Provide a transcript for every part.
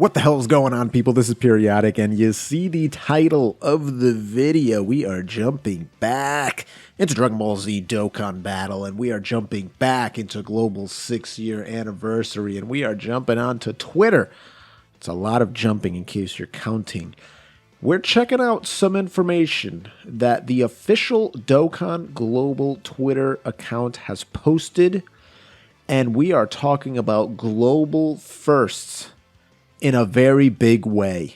What the hell is going on, people? This is Periodic, and you see the title of the video. We are jumping back into Dragon Ball Z Dokkan Battle, and we are jumping back into Global's 6-year anniversary, and we are jumping onto Twitter. It's a lot of jumping in case you're counting. We're checking out some information that the official Dokkan Global Twitter account has posted, and we are talking about global firsts in a very big way.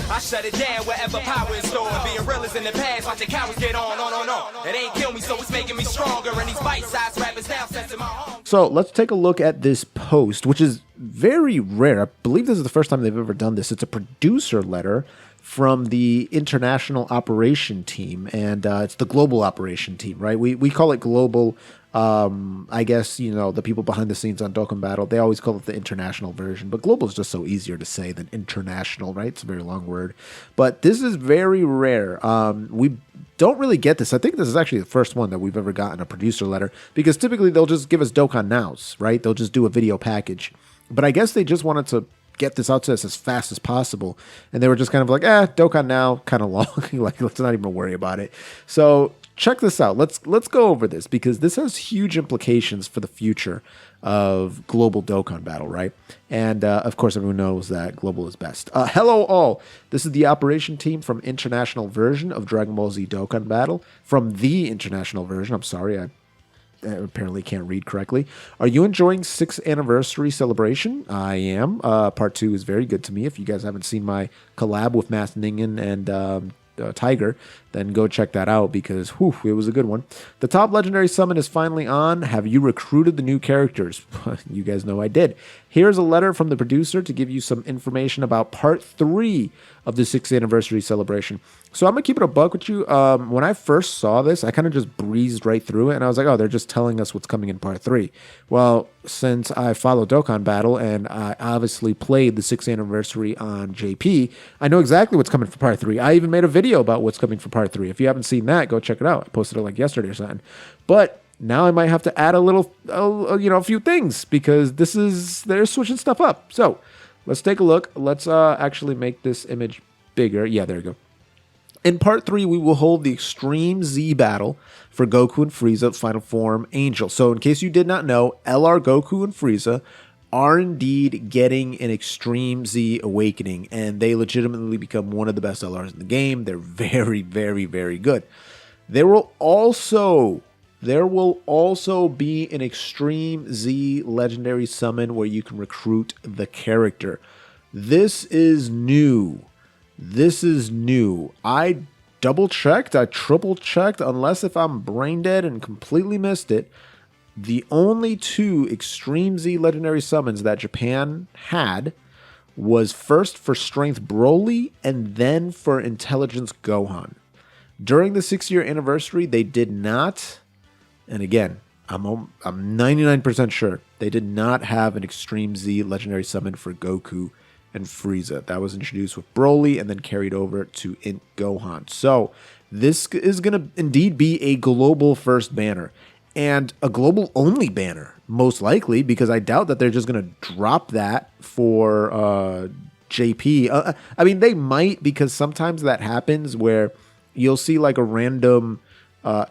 I shut it down wherever power is stored. Being real is in the past, watching cowards get on. It ain't kill me, so it's making me stronger. And these bite-sized rappers now sensing my home. So let's take a look at this post, which is very rare. I believe this is the first time they've ever done this. It's a producer letter from the international operation team, and it's the global operation team, right? We call it global. I guess, you know, the people behind the scenes on Dokkan Battle, they always call it the international version, but global is just so easier to say than international, right? It's a very long word, but this is very rare. We don't really get this. I think this is actually the first one that we've ever gotten a producer letter, because typically they'll just give us Dokkan Nows, right? They'll just do a video package, but I guess they just wanted to get this out to us as fast as possible, and they were just kind of like, Dokkan Now, kind of long, like, let's not even worry about it. So check this out. Let's go over this, because this has huge implications for the future of Global Dokkan Battle, right? And of course, everyone knows that Global is best. Hello all. This is the operation team from international version of Dragon Ball Z Dokkan Battle. From the international version. I'm sorry, I apparently can't read correctly. Are you enjoying 6th anniversary celebration? I am. Part 2 is very good to me. If you guys haven't seen my collab with Master Ningen and Tiger, then go check that out, because whew, it was a good one. The top legendary summon is finally on. Have you recruited the new characters? You guys know I did. Here's a letter from the producer to give you some information about part 3 of the 6th anniversary celebration. So I'm gonna keep it a buck with you. When I first saw this, I kind of just breezed right through it, and I was like, oh, they're just telling us what's coming in part 3. Well, since I follow Dokkan Battle and I obviously played the 6th anniversary on JP, I know exactly what's coming for part 3. I even made a video about what's coming for part 3. If you haven't seen that, go check it out. I posted it like yesterday or something. But now I might have to add a few things, because they're switching stuff up. So let's take a look. Let's actually make this image bigger. Yeah, there you go. In part 3, we will hold the Extreme Z battle for Goku and Frieza Final Form Angel. So in case you did not know, LR Goku and Frieza are indeed getting an Extreme Z awakening, and they legitimately become one of the best LRs in the game. They're very, very, very good. There will also be an Extreme Z legendary summon where you can recruit the character. This is new. I double-checked, I triple-checked, unless if I'm brain dead and completely missed it. The only 2 Extreme Z legendary summons that Japan had was first for Strength Broly and then for Intelligence Gohan. During the 6-year anniversary, they did not, and again, I'm 99% sure, they did not have an Extreme Z legendary summon for Goku and Frieza. That was introduced with Broly and then carried over to Int Gohan. So this is going to indeed be a global first banner, and a global only banner, most likely, because I doubt that they're just going to drop that for JP. I mean, they might, because sometimes that happens where you'll see like a random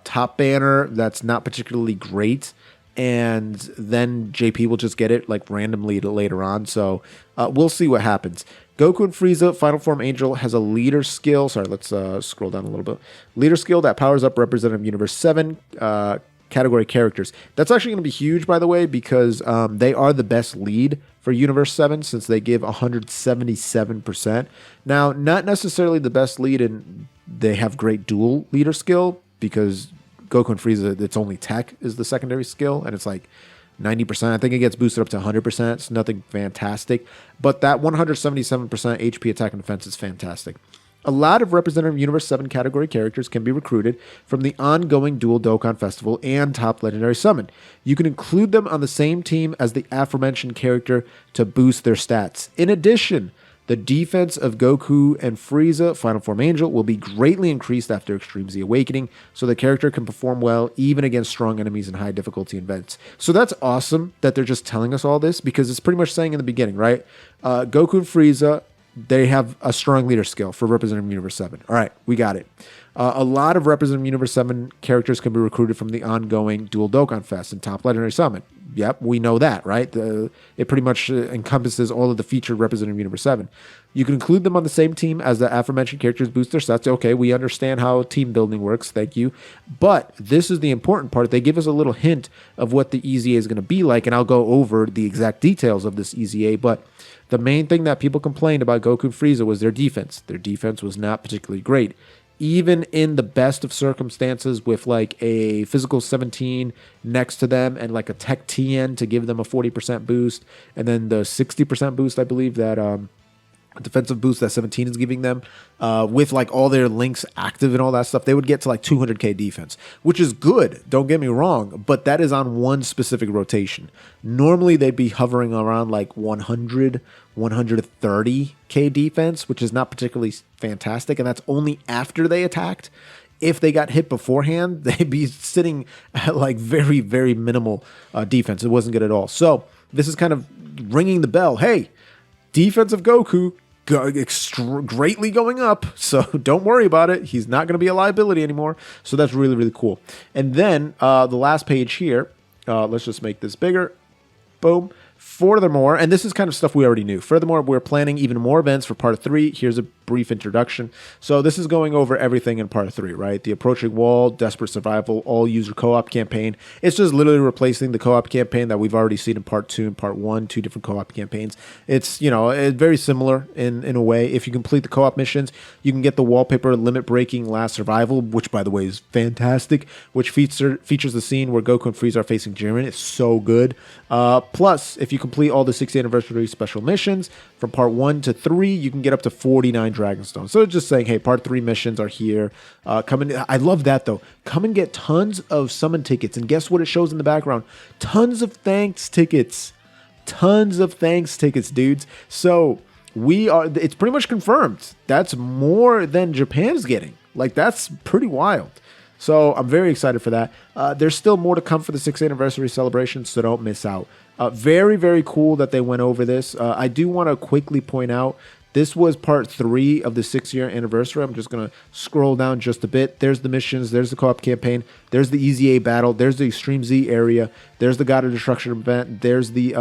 top banner that's not particularly great, and then JP will just get it like randomly later on. So we'll see what happens. Goku and Frieza Final Form Angel has a leader skill. Sorry, let's scroll down a little bit. Leader skill that powers up Representative Universe 7 category characters. That's actually going to be huge, by the way, because they are the best lead for Universe 7, since they give 177%. Now, not necessarily the best lead, and they have great dual leader skill, because Goku and Frieza, it's only tech is the secondary skill, and it's like 90%. I think it gets boosted up to 100%. It's nothing fantastic, but that 177% HP attack and defense is fantastic. A lot of Representative Universe 7 category characters can be recruited from the ongoing Dual Dokkan Festival and Top Legendary Summon. You can include them on the same team as the aforementioned character to boost their stats. In addition, The defense of Goku and Frieza, Final Form Angel, will be greatly increased after Extreme Z Awakening, so the character can perform well even against strong enemies in high difficulty events. So that's awesome that they're just telling us all this, because it's pretty much saying in the beginning, right? Goku and Frieza, they have a strong leader skill for Representative Universe 7. All right, we got it. A lot of Representative Universe 7 characters can be recruited from the ongoing Dual Dokkan Fest and Top Legendary Summon. Yep, we know that, right? It pretty much encompasses all of the featured Representative Universe 7. You can include them on the same team as the aforementioned characters boost their sets. Okay, we understand how team building works. Thank you. But this is the important part. They give us a little hint of what the EZA is going to be like, and I'll go over the exact details of this EZA. But the main thing that people complained about Goku and Frieza was their defense. Their defense was not particularly great. Even in the best of circumstances with like a physical 17 next to them and like a tech TN to give them a 40% boost, and then the 60% boost, I believe, that defensive boost that 17 is giving them, with like all their links active and all that stuff, they would get to like 200k defense, which is good, don't get me wrong, but that is on one specific rotation. Normally they'd be hovering around like 130k defense, which is not particularly fantastic, and that's only after they attacked. If they got hit beforehand, they'd be sitting at like very, very minimal defense. It wasn't good at all. So this is kind of ringing the bell. Hey, defense of Goku greatly going up, so don't worry about it. He's not going to be a liability anymore. So that's really, really cool. And then the last page here, let's just make this bigger. Boom. Furthermore, and this is kind of stuff we already knew. Furthermore, we're planning even more events for Part 3. Here's a brief introduction. So this is going over everything in Part 3, right? The Approaching Wall, Desperate Survival, All-User Co-op campaign. It's just literally replacing the co-op campaign that we've already seen in Part 2 and Part 1, two different co-op campaigns. It's, it's very similar in a way. If you complete the co-op missions, you can get the wallpaper Limit Breaking Last Survival, which, by the way, is fantastic, which features the scene where Goku and Frieza are facing Jiren. It's so good. Plus, if you complete all the 60th anniversary special missions from Part 1 to 3, you can get up to 49 Dragonstones. So it's just saying, hey, Part 3 missions are here. I love that, though. Come and get tons of summon tickets. And guess what it shows in the background? Tons of thanks tickets. Tons of thanks tickets, dudes. So it's pretty much confirmed. That's more than Japan's getting. Like, that's pretty wild. So I'm very excited for that. There's still more to come for the 6th anniversary celebration, so don't miss out. Very, very cool that they went over this. I do want to quickly point out, this was Part 3 of the 6-year anniversary. I'm just going to scroll down just a bit. There's the missions. There's the co-op campaign. There's the EZA battle. There's the Extreme Z area. There's the God of Destruction event. There's the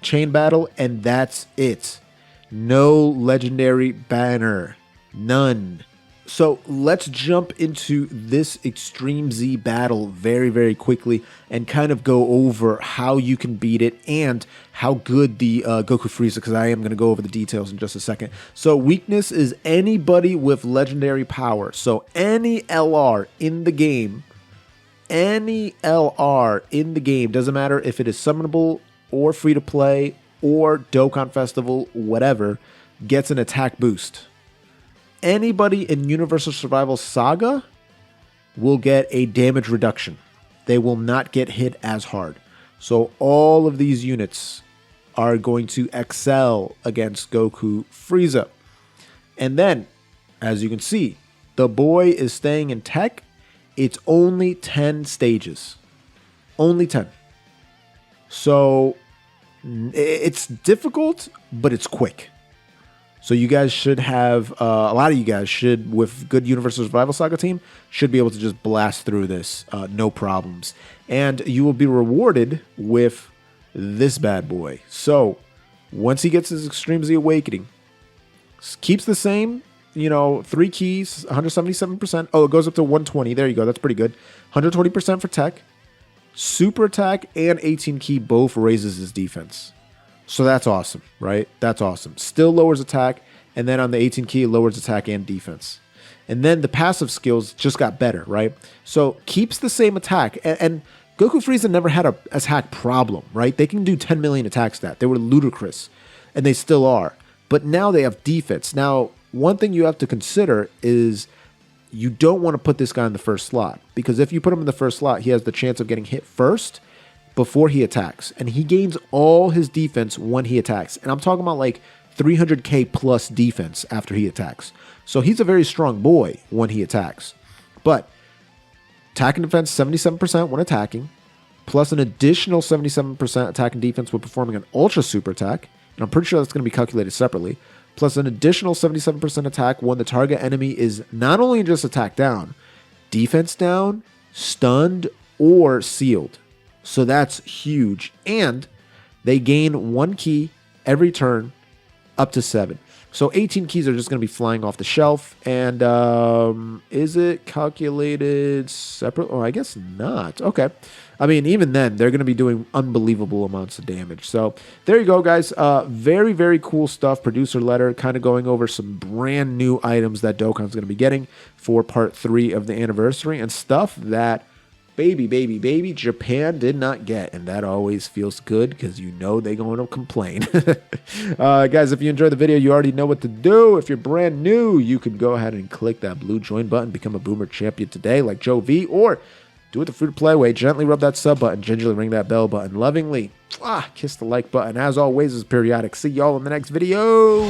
chain battle, and that's it. No legendary banner. None. So let's jump into this Extreme Z battle very, very quickly and kind of go over how you can beat it and how good the Goku Frieza, because I am going to go over the details in just a second. So weakness is anybody with legendary power. So any LR in the game, doesn't matter if it is summonable or free to play or Dokkan Festival, whatever, gets an attack boost. Anybody in Universal Survival Saga will get a damage reduction. They will not get hit as hard. So all of these units are going to excel against Goku Frieza. And then, as you can see, the boy is staying in tech. It's only 10 stages. Only 10. So it's difficult, but it's quick. So you guys should have, a lot of you guys should, with good Universal Survival Saga team, should be able to just blast through this, no problems. And you will be rewarded with this bad boy. So once he gets his Extreme Z Awakening, keeps the same, 3 keys, 177%. Oh, it goes up to 120. There you go. That's pretty good. 120% for tech. Super attack and 18 key both raises his defense. So that's awesome, right? That's awesome. Still lowers attack, and then on the 18 key, it lowers attack and defense. And then the passive skills just got better, right? So keeps the same attack. And Goku Frieza never had a attack problem, right? They can do 10 million attack stat. They were ludicrous, and they still are. But now they have defense. Now, one thing you have to consider is you don't want to put this guy in the first slot, because if you put him in the first slot, he has the chance of getting hit first before he attacks, and he gains all his defense when he attacks. And I'm talking about like 300k plus defense after he attacks. So he's a very strong boy when he attacks. But attack and defense 77% when attacking, plus an additional 77% attack and defense when performing an ultra super attack. And I'm pretty sure that's going to be calculated separately. Plus an additional 77% attack when the target enemy is not only just attack down, defense down, stunned, or sealed. So that's huge. And they gain 1 key every turn up to 7. So 18 keys are just going to be flying off the shelf. And is it calculated separate? Oh, I guess not. Okay. I mean, even then, they're going to be doing unbelievable amounts of damage. So there you go, guys. Very, very cool stuff. Producer letter, kind of going over some brand new items that Dokkan's going to be getting for part 3 of the anniversary, and stuff that baby, Japan did not get, and that always feels good because you know they're going to complain. Guys, if you enjoyed the video, you already know what to do. If you're brand new, you can go ahead and click that blue join button, become a Boomer Champion today like Joe V, or do it the free-to-play way. Gently rub that sub button, gingerly ring that bell button, lovingly kiss the like button. As always, is Periodic. See y'all in the next video.